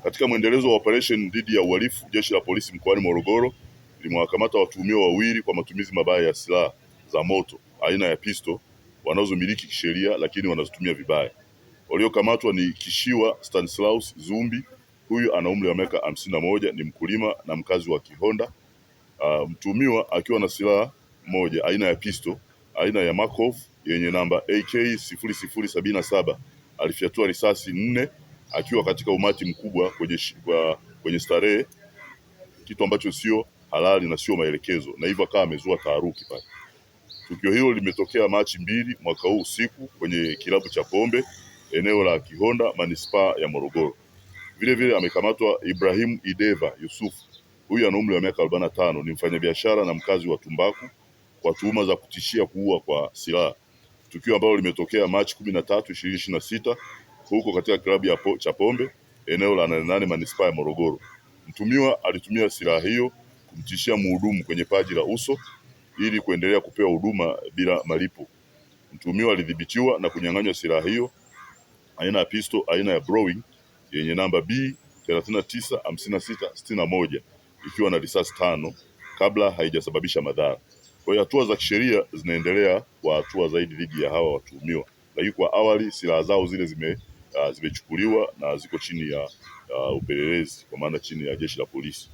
Katika mwendelezo wa operation dhidi ya uhalifu, jeshi la polisi mkoani Morogoro limewakamata watuhumiwa wawili kwa matumizi mabaya ya silaha za moto aina ya pisto wanazomiliki kisheria lakini wanazitumia vibaya. Waliokamatwa ni Kishiwa Stanislaus Zumbi, huyu ana umri wa miaka 51, ni mkulima na mkazi wa Kihonda. Mtuhumiwa akiwa na silaha moja aina ya pisto aina ya Markov yenye namba AK 0077 alifyatua risasi 4 akiwa katika umati mkubwa kwenye starehe, kitu ambacho sio halali na sio maelekezo, na hivyo akawa amezua taharuki pale. Tukio hilo limetokea Machi 2 mwaka huu usiku kwenye kilabu cha pombe eneo la Kihonda, manispaa ya Morogoro. Vile vile amekamatwa Ibrahim Ideva Yusuf, huyu ana umri wa miaka 45, ni mfanyabiashara na mkazi wa Tumbaku, kwa tuhuma za kutishia kuua kwa silaha, tukio ambalo limetokea Machi 13, 2026 huko katika klabu cha pombe eneo la 88 manispaa ya Morogoro. Mtumiwa alitumia silaha hiyo kumtishia mhudumu kwenye paji la uso ili kuendelea kupewa huduma bila malipo. Mtumiwa alidhibitiwa na kunyang'anywa silaha hiyo aina ya pisto aina ya Browning yenye namba B 395661 ikiwa na risasi 5 kabla haijasababisha madhara. Kwa hiyo hatua za kisheria zinaendelea kwa hatua zaidi dhidi ya hawa watuhumiwa, lakini kwa awali silaha zao zile zimechukuliwa na ziko chini ya upelelezi, kwa maana chini ya jeshi la polisi.